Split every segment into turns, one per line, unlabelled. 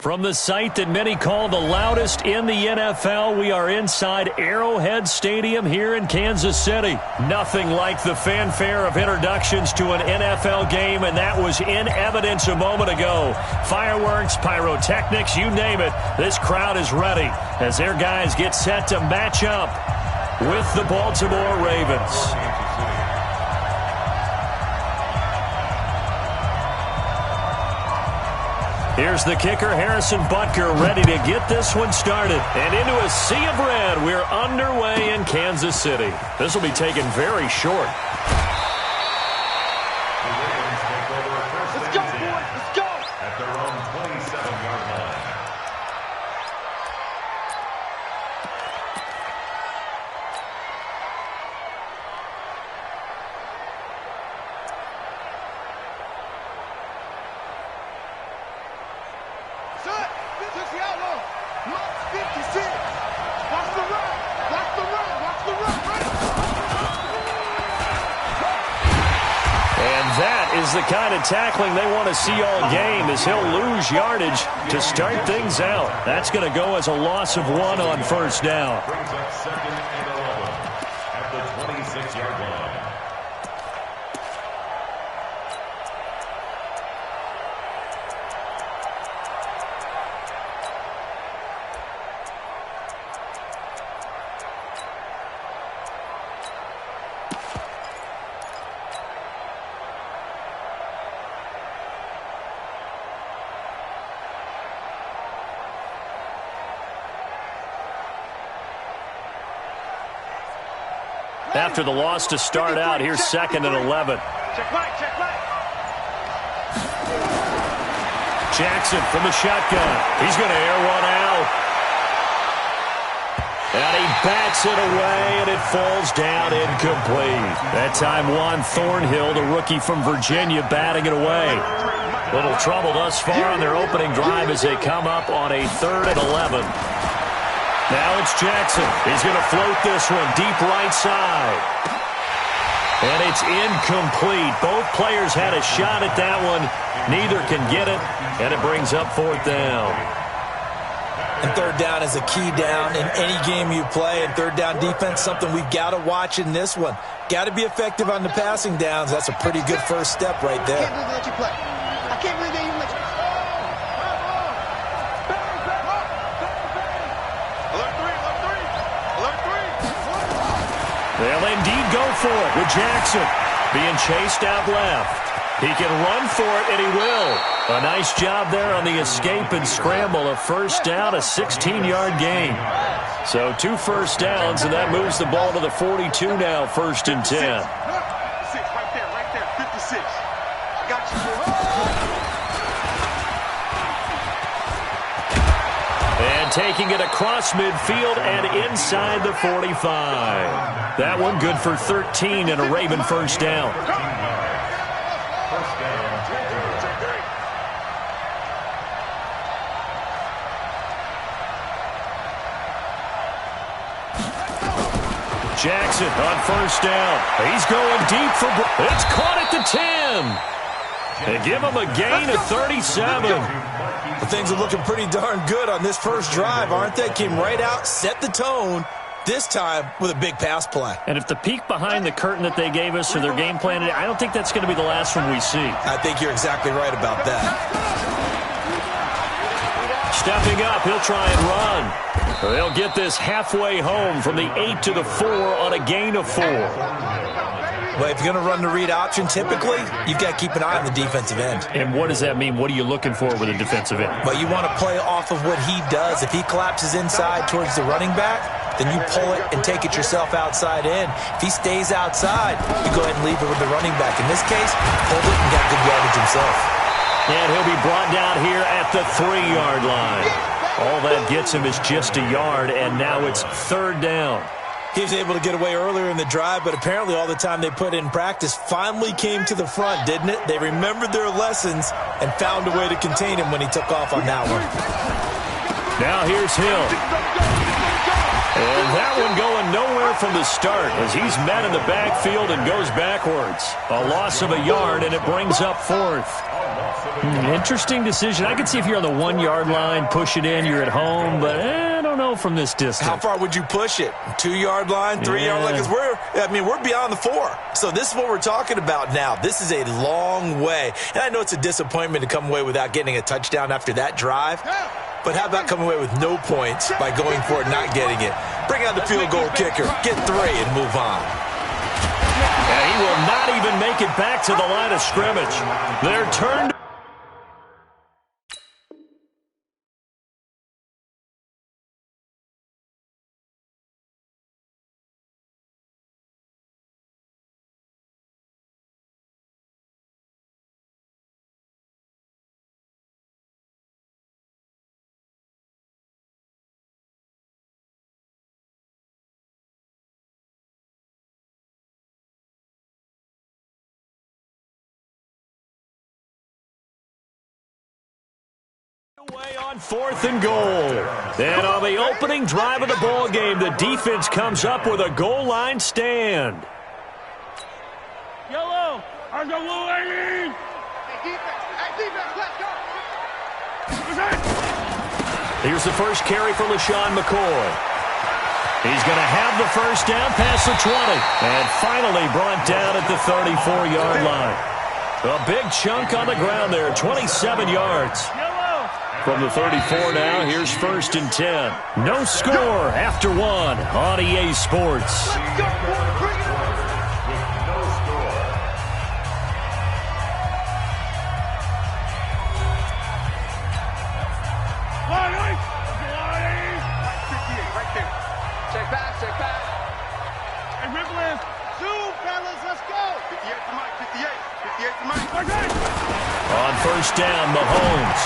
From the site that many call the loudest in the NFL, we are inside Arrowhead Stadium here in Kansas City. Nothing like the fanfare of introductions to an NFL game, and that was in evidence a moment ago. Fireworks, pyrotechnics, you name it. This crowd is ready as their guys get set to match up with the Baltimore Ravens. Here's the kicker, Harrison Butker, ready to get this one started. And into a sea of red, we're underway in Kansas City. This will be taken very short.
Let's go, boys, let's go!
At their own 27-yard line.
Is the kind of tackling they want to see all game as he'll lose yardage to start things out. That's going to go as a loss of 1 on first down.
Brings up 2nd and 11 at the 26-yard line.
After the loss to start out, here's 2nd and 11.
Check right, check right.
Jackson from the shotgun. He's going to air one out. And he bats it away, and it falls down incomplete. That time, Juan Thornhill, the rookie from Virginia, batting it away. Little trouble thus far on their opening drive as they come up on a 3rd and 11. Now it's Jackson. He's going to float this one deep right side. And it's incomplete. Both players had a shot at that one. Neither can get it, and it brings up 4th down.
And 3rd down is a key down in any game you play. And 3rd down defense, something we've got to watch in this one. Got to be effective on the passing downs. That's a pretty good first step right there.
I can't believe they let you play. I can't believe they even let you.
They'll indeed go for it with Jackson being chased out left. He can run for it, and he will. A nice job there on the escape and scramble. A first down, a 16-yard gain. So 2 first downs, and that moves the ball to the 42 now, 1st and 10.
6, right there, 56. I got you.
And taking it across midfield and inside the 45. That one good for 13 and a Raven first down. Jackson on first down. He's going deep for... It's caught at the 10. They give him a gain of 37.
Well, things are looking pretty darn good on this first drive, aren't they? Came right out, set the tone, this time with a big pass play.
And if the peek behind the curtain that they gave us or their game plan, I don't think that's going to be the last one we see.
I think you're exactly right about that.
Stepping up, he'll try and run. They'll get this halfway home from the 8 to the 4 on a gain of 4.
Well, if you're going to run the read option, typically, you've got to keep an eye on the defensive end.
And what does that mean? What are you looking for with a defensive end?
Well, you want to play off of what he does. If he collapses inside towards the running back, then you pull it and take it yourself outside in. If he stays outside, you go ahead and leave it with the running back. In this case, pulled it and got good yardage himself.
And he'll be brought down here at the 3-yard line. All that gets him is just a yard, and now it's 3rd down.
He was able to get away earlier in the drive, but apparently all the time they put in practice finally came to the front, didn't it? They remembered their lessons and found a way to contain him when he took off on that one.
Now here's Hill. And that one going nowhere from the start as he's met in the backfield and goes backwards. A loss of a yard, and it brings up fourth. Interesting decision. I could see if you're on the 1 yard line, push it in, you're at home, but I don't know from this distance.
How far would you push it? 2 yard line, 3 yard line? Because we're beyond the 4. So this is what we're talking about now. This is a long way. And I know it's a disappointment to come away without getting a touchdown after that drive. But how about coming away with no points by going for it, not getting it? Bring out the field goal kicker, get 3, and move on.
And he will not even make it back to the line of scrimmage. They're turned. Away on 4th and goal. And on the opening drive of the ball game, the defense comes up with a goal line stand.
Yellow, are the Wolverines? Hey, defense, let's go.
Here's the first carry for LaShawn McCoy. He's going to have the first down past the 20. And finally brought down at the 34-yard line. A big chunk on the ground there, 27 yards. From the 34 now, here's 1st and 10. No score after 1 on EA Sports.
Check back. Hey, Rippling. 2, fellas, let's go. 58 to Mike, 58 to Mike.
On 1st down, Mahomes.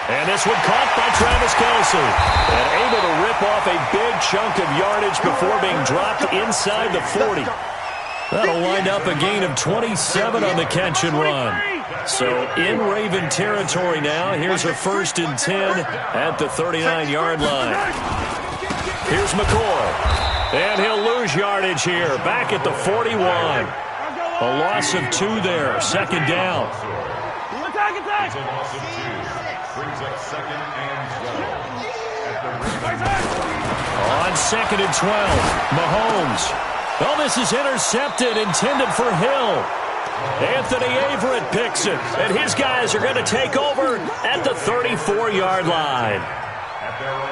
And this one caught by Travis Kelce. And able to rip off a big chunk of yardage before being dropped inside the 40. That'll wind up a gain of 27 on the catch and run. So in Raven territory now. Here's a 1st and 10 at the 39-yard line. Here's McCoy. And he'll lose yardage here. Back at the 41. A loss of 2 there. 2nd down.
It's a loss of 2. Brings up 2nd and 12.
On 2nd and 12, Mahomes. Oh, this is intercepted, intended for Hill. Anthony Averett picks it, and his guys are going to take over at the 34-yard line.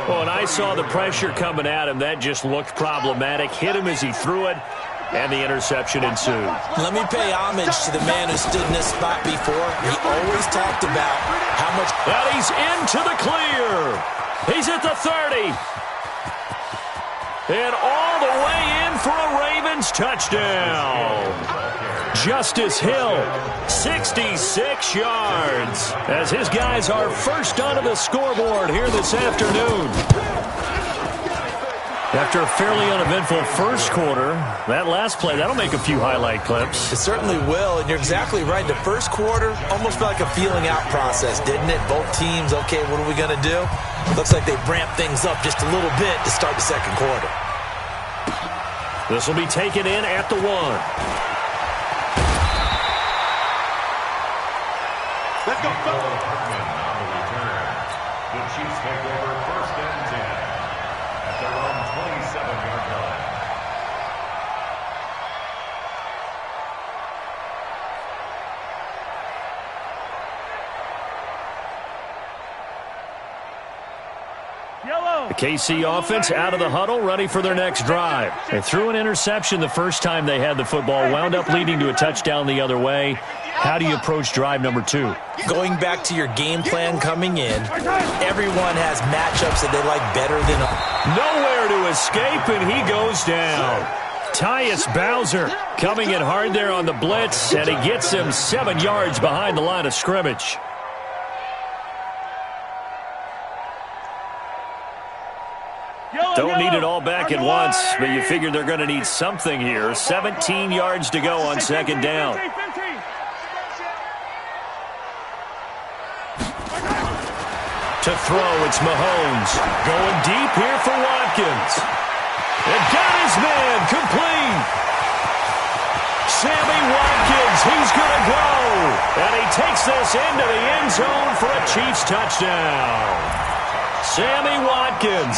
Oh, and I saw the pressure coming at him. That just looked problematic. Hit him as he threw it, and the interception ensued.
Let me pay homage to the man who stood in this spot before. He always talked about how much...
And he's into the clear. He's at the 30. And all the way in for a Ravens touchdown. Justice Hill, 66 yards, as his guys are first onto the scoreboard here this afternoon. After a fairly uneventful first quarter, that last play, that'll make a few highlight clips.
It certainly will, and you're exactly right. The first quarter almost felt like a feeling out process, didn't it? Both teams, okay, what are we going to do? Looks like they ramped things up just a little bit to start the second quarter.
This will be taken in at the 1.
Let's go, fellas.
The Chiefs take over 1st and 10 at their own 27-yard line.
The KC offense out of the huddle, ready for their next drive. They threw an interception the first time they had the football, wound up leading to a touchdown the other way. How do you approach drive number 2?
Going back to your game plan coming in, everyone has matchups that they like better than others.
Nowhere to escape, and he goes down. Tyus Bowser coming in hard there on the blitz, and he gets him 7 yards behind the line of scrimmage. Don't need it all back at once, but you figure they're going to need something here. 17 yards to go on 2nd down. To throw, it's Mahomes. Going deep here for Watkins. And got his man complete. Sammy Watkins, he's going to go. And he takes this into the end zone for a Chiefs touchdown. Sammy Watkins,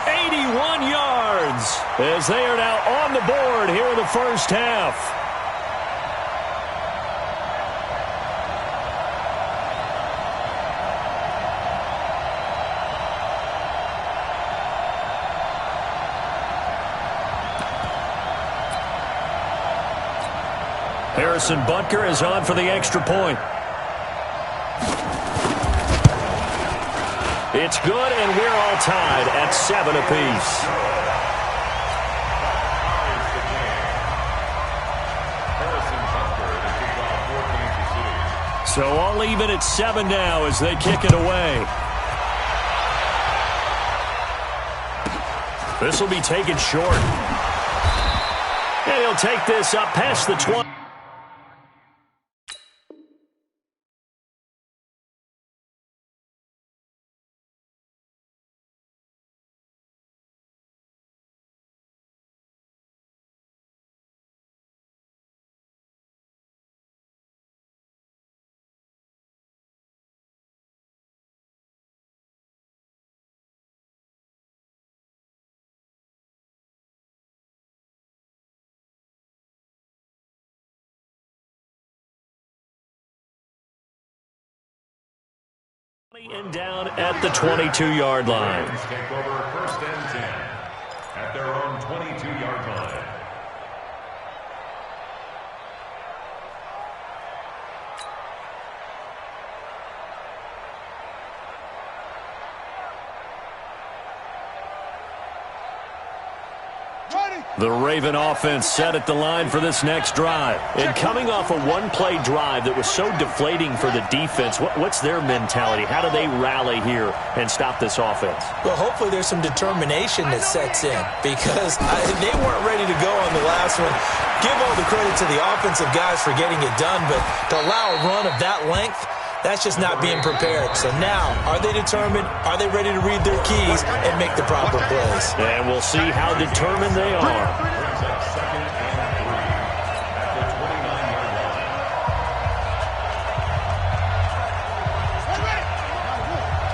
81 yards, as they are now on the board here in the first half. Harrison Butker is on for the extra point. It's good, and we're all tied at 7 apiece. So all even at 7 now as they kick it away. This will be taken short. And he'll take this up past the 20. And down at the 22-yard line.
Take over first and 10 at their own 22-yard line.
The Raven offense set at the line for this next drive. And coming off a one-play drive that was so deflating for the defense, what's their mentality? How do they rally here and stop this offense?
Well, hopefully there's some determination that sets in because they weren't ready to go on the last one. Give all the credit to the offensive guys for getting it done, but to allow a run of that length, that's just not being prepared. So now, are they determined? Are they ready to read their keys and make the proper plays?
And we'll see how determined they are.
Second and 3 at the 29-yard line.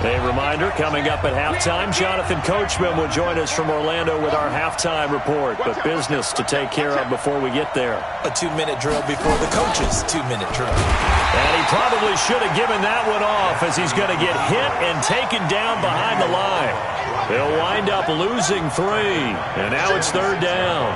A reminder, coming up at halftime, Jonathan Coachman will join us from Orlando with our halftime report. But business to take care of before we get there.
A 2-minute drill before the coach's 2-minute drill.
And he probably should have given that one off as he's going to get hit and taken down behind the line. He'll wind up losing 3. And now it's 3rd down.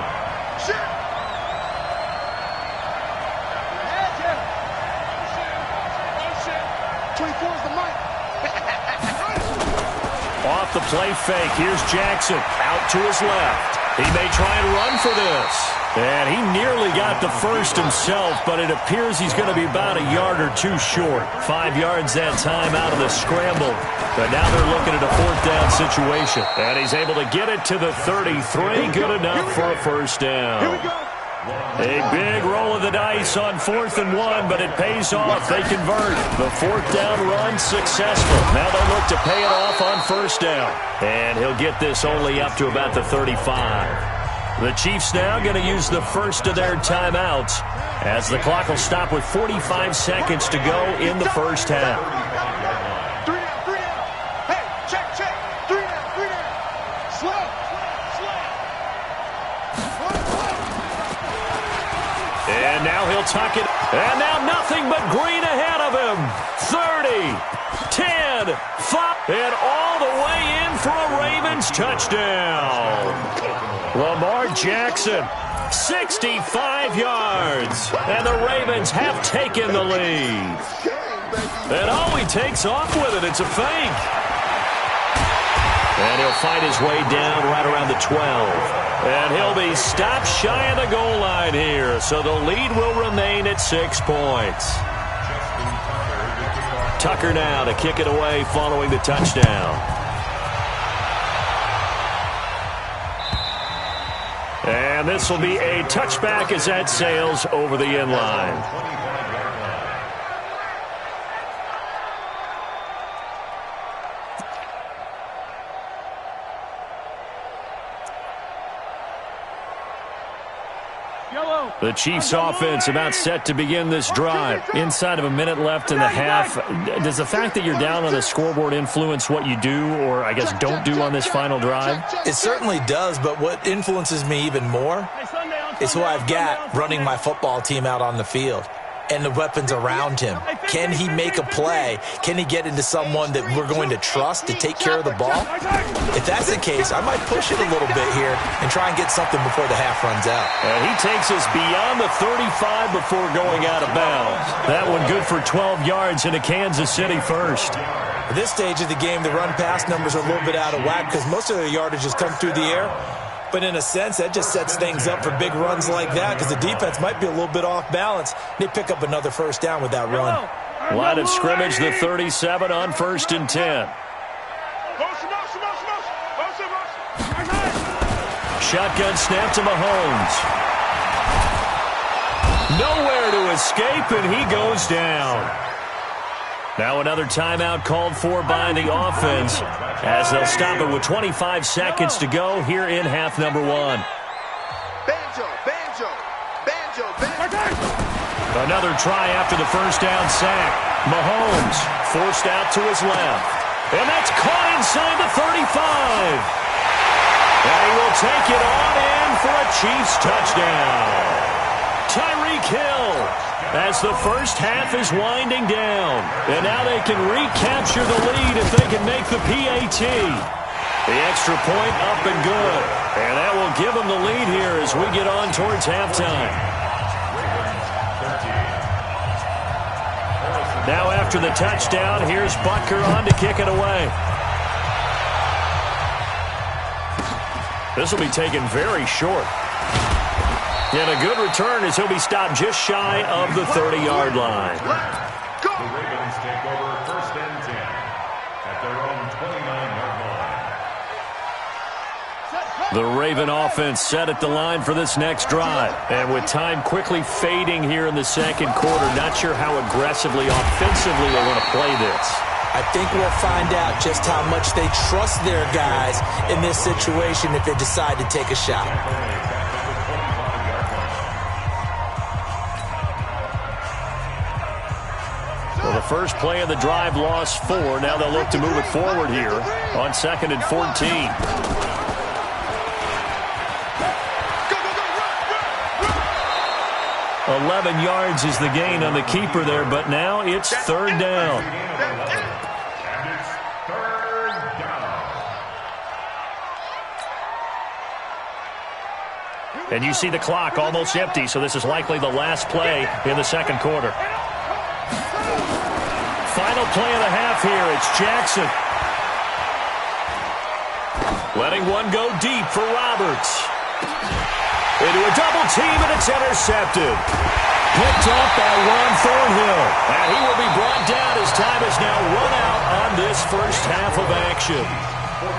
Off the play fake, here's Jackson out to his left. He may try and run for this. And he nearly got the first himself, but it appears he's going to be about a yard or 2 short. 5 yards that time out of the scramble. But now they're looking at a 4th down situation. And he's able to get it to the 33. Good enough for a first down. A big roll of the dice on 4th and 1, but it pays off. They convert. The 4th down run successful. Now they'll look to pay it off on 1st down. And he'll get this only up to about the 35. The Chiefs now going to use the first of their timeouts as the clock will stop with 45 seconds to go in the first half.
3 down. Hey, check. 3 down. Slow.
And now he'll tuck it. And now nothing but green ahead of him. 30, 10, 5, and all the way in for a Ravens touchdown. Lamar Jackson, 65 yards. And the Ravens have taken the lead. And he takes off with it. It's a fake. And he'll fight his way down right around the 12. And he'll be stopped shy of the goal line here. So the lead will remain at 6 points. Tucker now to kick it away following the touchdown. And this will be a touchback as that sails over the end line. The Chiefs offense about set to begin this drive. Inside of a minute left in the half. Does the fact that you're down on the scoreboard influence what you do, or I guess don't do on this final drive?
It certainly does, but what influences me even more is who I've got running my football team out on the field and the weapons around him. Can he make a play? Can he get into someone that we're going to trust to take care of the ball? If that's the case, I might push it a little bit here and try and get something before the half runs out.
And he takes us beyond the 35 before going out of bounds. That one good for 12 yards into Kansas City first.
At this stage of the game, the run-pass numbers are a little bit out of whack because most of the yardage has come through the air. But in a sense, that just sets things up for big runs like that because the defense might be a little bit off balance. They pick up another first down with that run.
Line of scrimmage, the 37 on 1st and 10. Shotgun snap to Mahomes. Nowhere to escape, and he goes down. Now another timeout called for by the offense as they'll stop it with 25 seconds to go here in half number one.
Banjo, banjo, banjo, banjo.
Another try after the first down sack. Mahomes forced out to his left. And that's caught inside the 35. And he will take it on in for a Chiefs touchdown. Tyreek Hill as the first half is winding down. And now they can recapture the lead if they can make the PAT. The extra point up and good. And that will give them the lead here as we get on towards halftime. Now after the touchdown, here's Butker on to kick it away. This will be taken very short. And a good return as he'll be stopped just shy of the 30-yard line.
The Ravens take over 1st and 10 at their own 29-yard line.
The Raven offense set at the line for this next drive. And with time quickly fading here in the second quarter, not sure how aggressively, offensively they want to play this.
I think we'll find out just how much they trust their guys in this situation if they decide to take a shot.
Well, the first play of the drive lost 4. Now they'll look to move it forward here on 2nd and 14. 11 yards is the gain on the keeper there, but now it's 3rd down.
And it's 3rd down.
And you see the clock almost empty, so this is likely the last play in the second quarter. Final play of the half here. It's Jackson. Letting one go deep for Roberts. Into a double team, and it's intercepted. Picked up by Juan Thornhill. And he will be brought down as time is now run out on this first half of action.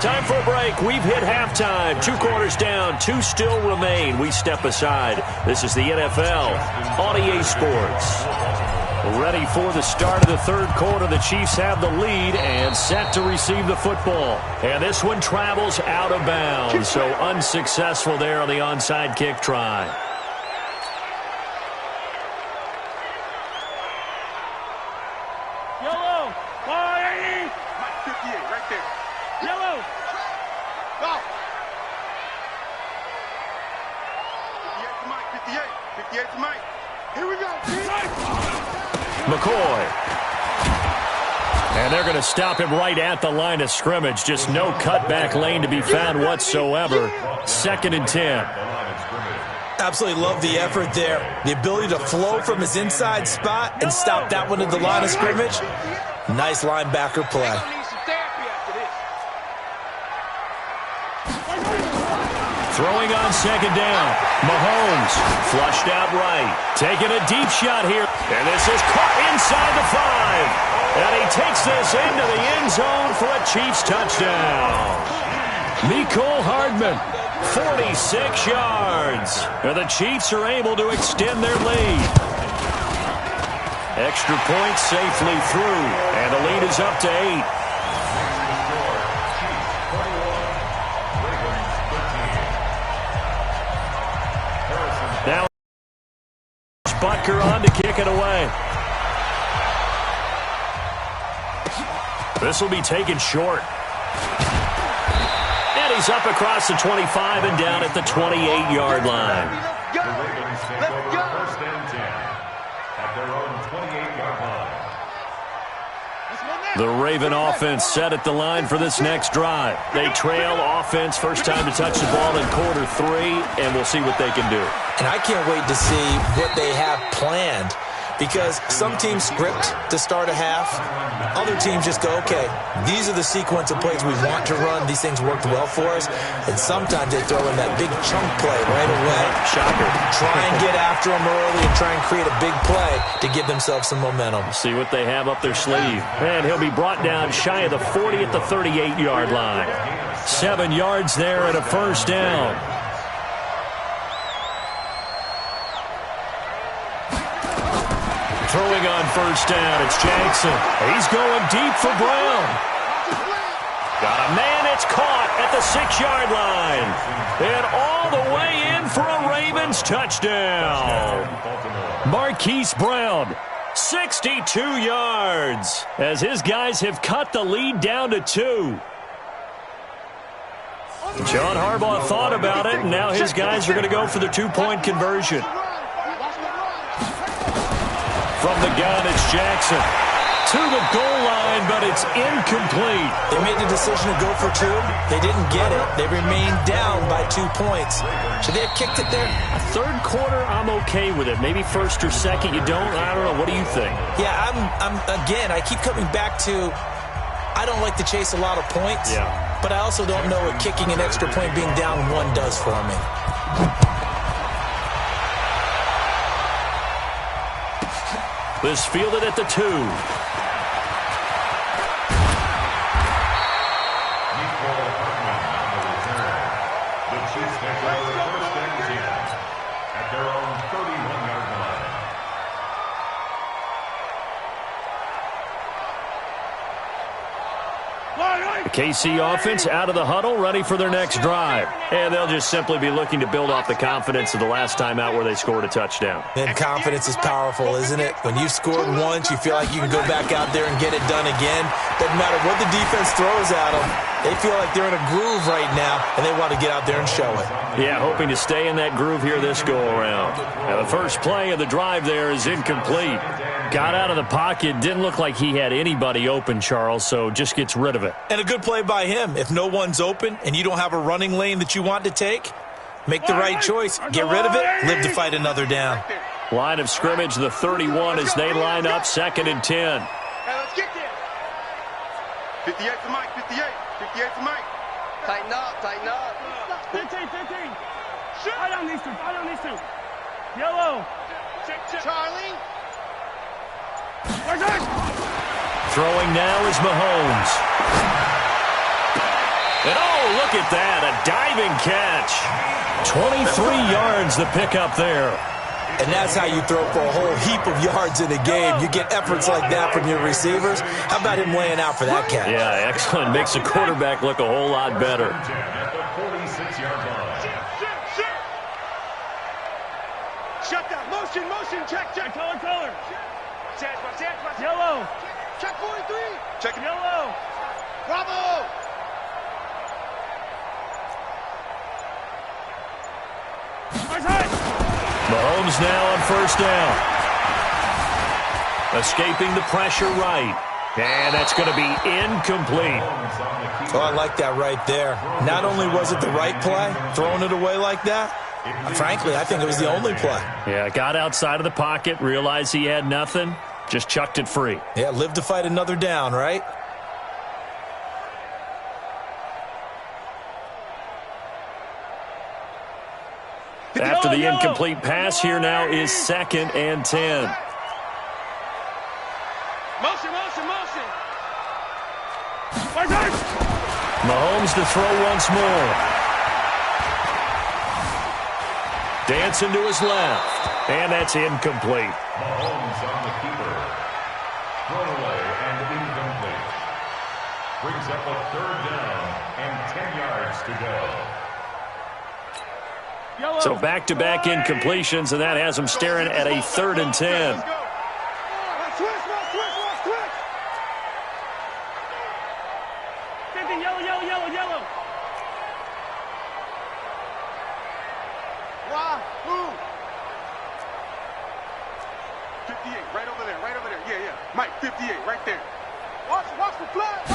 Time for a break. We've hit halftime. 2 quarters down. 2 still remain. We step aside. This is the NFL on EA Sports. Ready for the start of the third quarter. The Chiefs have the lead and set to receive the football. And this one travels out of bounds, so unsuccessful there on the onside kick try.
Yellow, 58, right there. Yellow, go. 58 to Mike, 58 to Mike. Here we go.
McCoy. And they're going to stop him right at the line of scrimmage. Just no cutback lane to be found whatsoever. 2nd and 10.
Absolutely love the effort there. The ability to flow from his inside spot and stop that one at the line of scrimmage. Nice linebacker play.
Throwing on 2nd down. Mahomes flushed out right. Taking a deep shot here. And this is caught inside the 5. And he takes this into the end zone for a Chiefs touchdown. Mecole Hardman, 46 yards. And the Chiefs are able to extend their lead. Extra point safely through. And the lead is up to 8. kicker on to kick it away. This will be taken short. And he's up across the 25 and down at the 28-yard line.
The Ravens take over 1st and 10 at their own 28-yard line.
The Raven offense set at the line for this next drive. They trail offense, first time to touch the ball in quarter 3, and we'll see what they can do.
And I can't wait to see what they have planned, because some teams script to start a half. Other teams just go, okay, these are the sequence of plays we want to run. These things worked well for us. And sometimes they throw in that big chunk play right away.
Shocker.
Try and get after them early and try and create a big play to give themselves some momentum.
See what they have up their sleeve. And he'll be brought down shy of the 40 at the 38-yard line. 7 yards there and a first down. Throwing on first down, it's Jackson. He's going deep for Brown. Got a man, it's caught at the 6-yard line. And all the way in for a Ravens touchdown. Marquise Brown, 62 yards, as his guys have cut the lead down to 2. John Harbaugh thought about it, and now his guys are going to go for the 2-point conversion. From the gun, it's Jackson. To the goal line, but it's incomplete.
They made the decision to go for 2. They didn't get it. They remained down by 2 points. Should they have kicked it there?
Third quarter, I'm okay with it. Maybe first or second, you don't. I don't know. What do you think?
Yeah, again, I keep coming back to, I don't like to chase a lot of points.
Yeah.
But I also don't know what kicking an extra point being down 1 does for me.
This fielded at the 2.
The Chiefs take over 1st and 10 at their own 31-yard line.
The KC offense out of the huddle, ready for their next drive. And they'll just simply be looking to build off the confidence of the last time out where they scored a touchdown.
And confidence is powerful, isn't it? When you've scored once, you feel like you can go back out there and get it done again. Doesn't matter what the defense throws at them. They feel like they're in a groove right now, and they want to get out there and show it.
Yeah, hoping to stay in that groove here this go-around. Now, the first play of the drive there is incomplete. Got out of the pocket, didn't look like he had anybody open, Charles, so just gets rid of it.
And a good play by him. If no one's open and you don't have a running lane that you want to take, make the right choice. Get rid of it, live to fight another down.
Line of scrimmage, the 31 as they line up 2nd and 10.
Hey, let's get there. 58 for Mike, 58. 58 for Mike.
Tighten up, tighten up.
15. Fight on these two, Yellow. Charlie.
Throwing now is Mahomes. And oh, look at that, a diving catch. 23 yards the pickup there.
And that's how you throw for a whole heap of yards in a game. You get efforts like that from your receivers. How about him laying out for that catch?
Yeah, excellent. Makes the quarterback look a whole lot better.
At the 46-yard line.
Shut down. Motion. Check. Color. Yellow. Check 43. Check yellow. Bravo.
Mahomes now on first down. Escaping the pressure right. And that's going to be incomplete.
Oh, I like that right there. Not only was it the right play, throwing it away like that, frankly, I think it was the only play.
Yeah, got outside of the pocket, realized he had nothing, just chucked it free.
Yeah, live to fight another down, right?
After the incomplete pass, here now is 2nd and 10.
Motion.
Mahomes to throw once more. Dancing to his left. And that's incomplete.
Mahomes on the keeper. Thrown away and incomplete. Brings up a 3rd down and 10 yards to go.
So back-to-back incompletions, and that has them staring at a 3rd and 10.
Yellow. Why? Move. 58, right over there. Yeah. Mike, 58, right there. Watch the flag.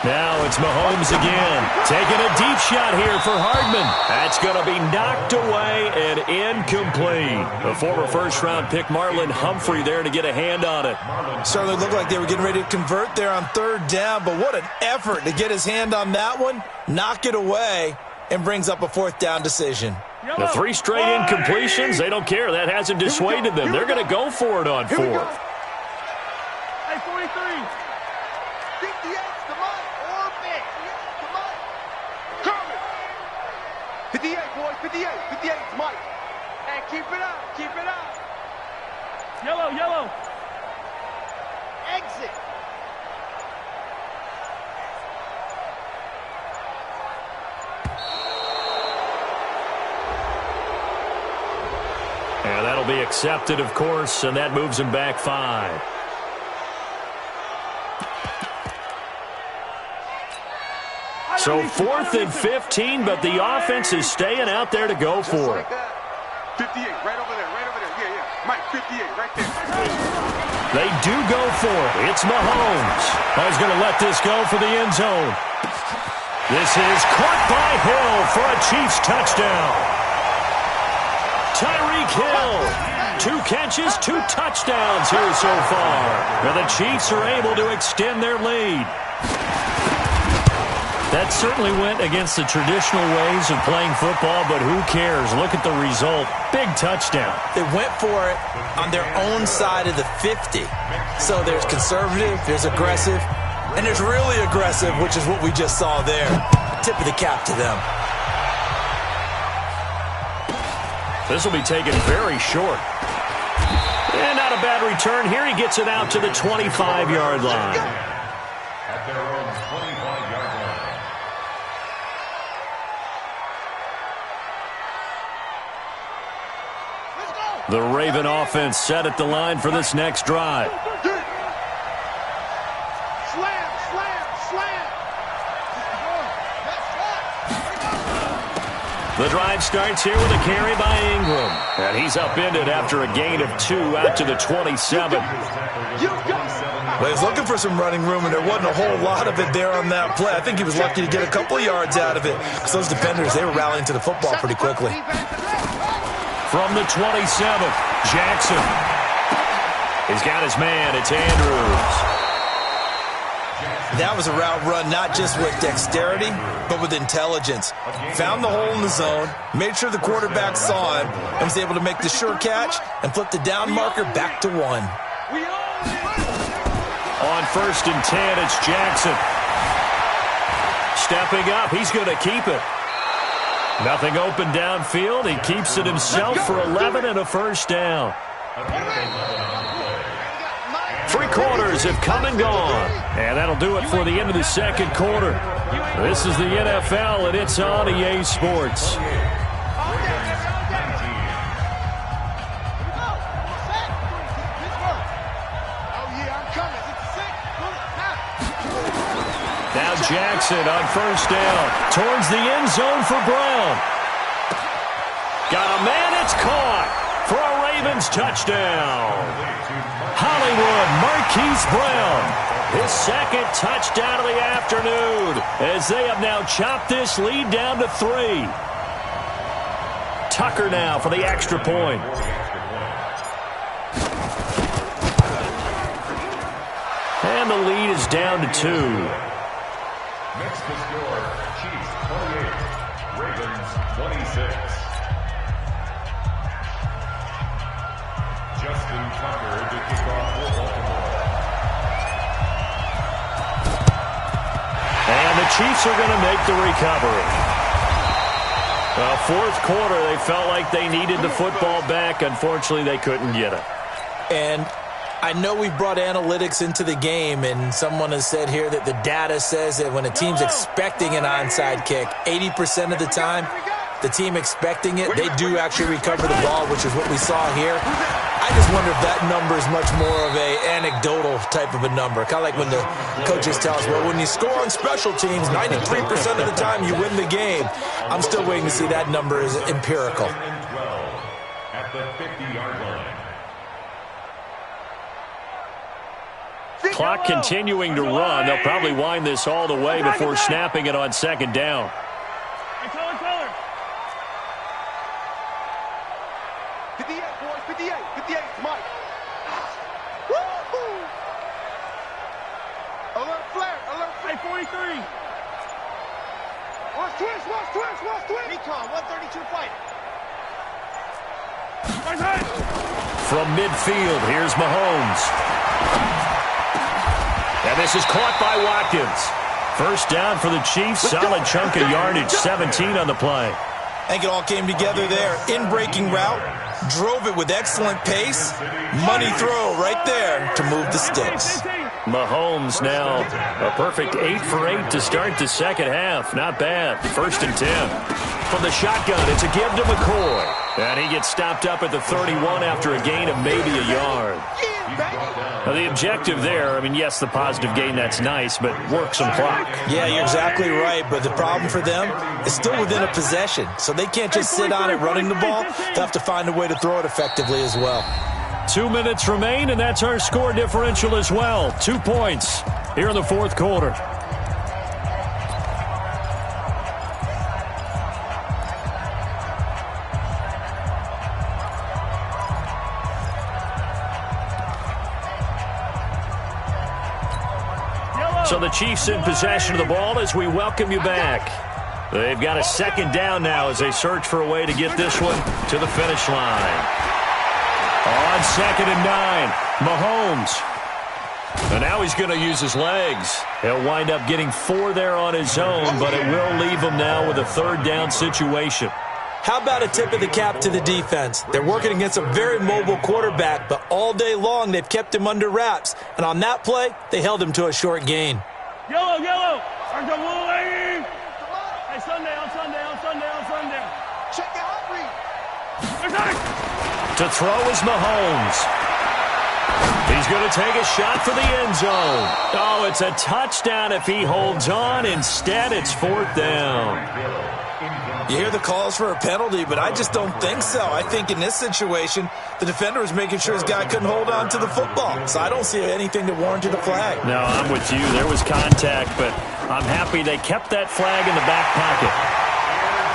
Now it's Mahomes again, taking a deep shot here for Hardman. That's going to be knocked away and incomplete. The former first-round pick Marlon Humphrey there to get a hand on it.
Certainly looked like they were getting ready to convert there on 3rd down, but what an effort to get his hand on that one, knock it away, and brings up a 4th down decision.
The 3 straight incompletions, they don't care. That hasn't dissuaded them. They're going to go for it on 4th.
Hey, 43. 58's the money. Or big. Come on. Coming. 58, boys. 58's Mike. And keep it up. Yellow. Exit.
And that'll be accepted, of course, and that moves him back 5. So 4th and 15, but the offense is staying out there to go for it.
58, right over there. Yeah. Mike, 58, right there.
They do go for it. It's Mahomes. He's going to let this go for the end zone. This is caught by Hill for a Chiefs touchdown. Tyreek Hill, 2 catches, 2 touchdowns here so far. And the Chiefs are able to extend their lead. That certainly went against the traditional ways of playing football, but who cares? Look at the result. Big touchdown.
They went for it on their own side of the 50. So there's conservative, there's aggressive, and there's really aggressive, which is what we just saw there. Tip of the cap to them.
This will be taken very short. And not a bad return here. He gets it out to the 25-yard line.
At their own 25-yard line.
The Raven offense set at the line for this next drive. The drive starts here with a carry by Ingram. And he's upended after a gain of 2 out to the 27.
Well, he was looking for some running room, and there wasn't a whole lot of it there on that play. I think he was lucky to get a couple of yards out of it because those defenders, they were rallying to the football pretty quickly.
From the 27th, Jackson. He's got his man. It's Andrews.
That was a route run not just with dexterity, but with intelligence. Found the hole in the zone, made sure the quarterback saw him, and was able to make the sure catch and flip the down marker back to 1.
On 1st and 10, it's Jackson. Stepping up, he's going to keep it. Nothing open downfield. He keeps it himself for 11 and a first down. 3 quarters have come and gone. And that'll do it for the end of the second quarter. This is the NFL, and it's on EA Sports. Now Jackson on 1st down. Towards the end zone for Brown. Got a man, it's caught for a Ravens touchdown. Hollywood Marquise Brown, his 2nd touchdown of the afternoon, as they have now chopped this lead down to 3. Tucker now for the extra point. And the lead is down to 2.
Next to score, Chiefs 28, Ravens 26. Justin Tucker to kick off for Baltimore.
And the Chiefs are going to make the recovery. 4th quarter, they felt like they needed the football back. Unfortunately, they couldn't get it.
And I know we brought analytics into the game, and someone has said here that the data says that when a team's expecting an onside kick, 80% of the time, the team expecting it, they do actually recover the ball, which is what we saw here. I just wonder if that number is much more of a anecdotal type of a number. Kind of like when the coaches tell us, well, when you score on special teams, 93% of the time you win the game. I'm still waiting to see that number is empirical.
At the 50-yard line.
Clock continuing to run. They'll probably wind this all the way before snapping it on second down.
Color. 58, boys, 58, 58, Mike. Woo-hoo! Alert flare, 43. Watch twist. Recon, 132 fighter.
From midfield, here's Mahomes. And this is caught by Watkins. First down for the Chiefs. Solid chunk of yardage, 17 on the play.
I think it all came together there. In-breaking route, drove it with excellent pace. Money throw right there to move the sticks.
Mahomes now a perfect 8 for 8 to start the second half. Not bad. First and 10. From the shotgun, it's a give to McCoy. And he gets stopped up at the 31 after a gain of maybe a yard. Now, the objective there, I mean, yes, the positive gain, that's nice, but work some clock.
Yeah, you're exactly right, but the problem for them is still within a possession, so they can't just sit on it running the ball. They'll have to find a way to throw it effectively as well.
2 minutes remain, and that's our score differential as well. 2 points here in the fourth quarter. So the Chiefs in possession of the ball as we welcome you back. They've got a second down now as they search for a way to get this one to the finish line. On 2nd and 9, Mahomes. And now he's going to use his legs. He'll wind up getting 4 there on his own, but it will leave him now with a third down situation.
How about a tip of the cap to the defense? They're working against a very mobile quarterback, but all day long they've kept him under wraps. And on that play, they held him to a short gain.
Yellow. Hey, Sunday. Check out, read.
To throw is Mahomes. He's going to take a shot for the end zone. Oh, it's a touchdown if he holds on. Instead, it's 4th down.
You hear the calls for a penalty, but I just don't think so. I think in this situation, the defender was making sure his guy couldn't hold on to the football. So I don't see anything that warranted a flag.
No, I'm with you. There was contact, but I'm happy they kept that flag in the back pocket.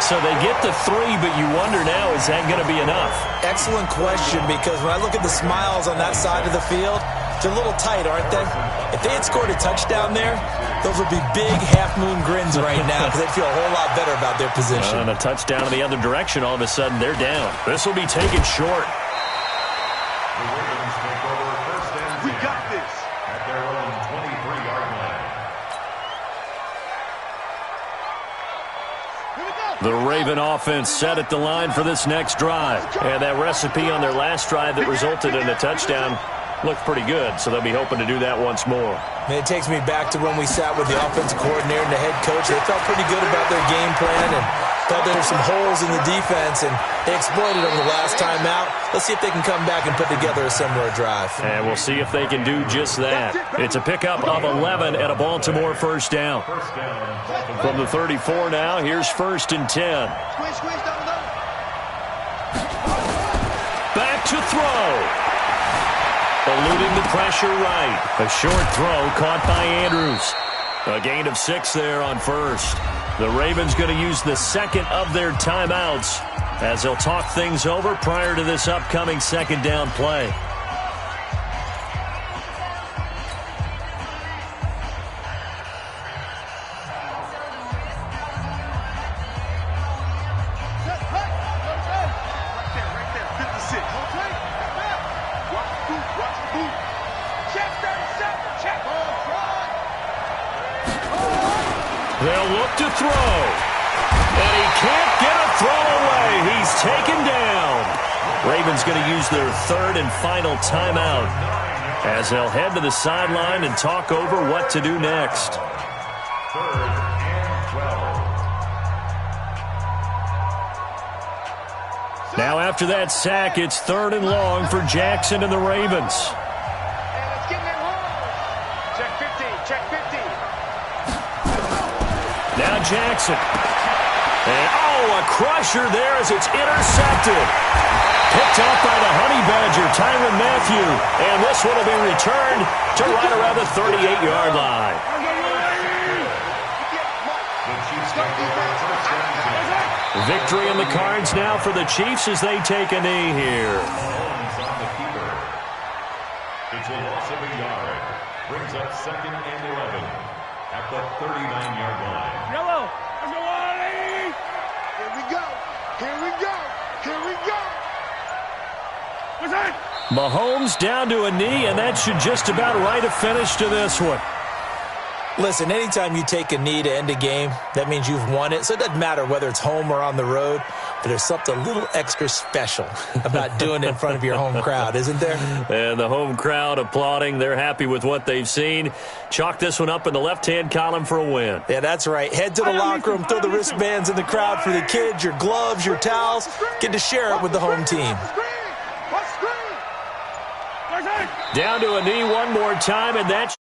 So they get the 3, but you wonder now, is that going to be enough?
Excellent question, because when I look at the smiles on that side of the field, they're a little tight, aren't they? If they had scored a touchdown there, those would be big half-moon grins right now because they'd feel a whole lot better about their position.
And a touchdown in the other direction, all of a sudden they're down. This will be taken short.
The Ravens take over first and 10.
We got this.
At their own 23-yard line.
Here we go.
The Raven offense set at the line for this next drive. And that recipe on their last drive that resulted in a touchdown looked pretty good, so they'll be hoping to do that once more.
Man, it takes me back to when we sat with the offensive coordinator and the head coach. They felt pretty good about their game plan and thought there were some holes in the defense, and they exploited them the last time out. Let's see if they can come back and put together a similar drive.
And we'll see if they can do just that. It's a pickup of 11 and a Baltimore first down. From the 34 now, here's 1st and 10.
Squeeze, double.
Back to throw. Eluding the pressure right. A short throw caught by Andrews. A gain of 6 there on first. The Ravens going to use the second of their timeouts as they'll talk things over prior to this upcoming second down play. They'll look to throw. And he can't get a throw away. He's taken down. Ravens going to use their 3rd and final timeout as they'll head to the sideline and talk over what to do next.
3rd and 12.
Now after that sack, it's 3rd and long for Jackson and the Ravens.
Check 50. Check 50.
Now Jackson. And, a crusher there as it's intercepted. Picked up by the Honey Badger, Tyrann Mathieu. And this one will be returned to right around the 38-yard line. Victory in the cards now for the Chiefs as they take a knee here.
It's a loss of a yard. Brings up 2nd and 11 at the 39-yard line.
Yellow. Here we go. Here we go. Here we go. What's that?
Mahomes down to a knee, and that should just about write a finish to this one.
Listen, anytime you take a knee to end a game, that means you've won it. So it doesn't matter whether it's home or on the road, but there's something a little extra special about doing it in front of your home crowd, isn't there?
And the home crowd applauding. They're happy with what they've seen. Chalk this one up in the left-hand column for a win.
Yeah, that's right. Head to the locker room, throw the wristbands in the crowd for the kids, your gloves, your towels. Get to share it with the home team.
Down to a knee one more time, and that's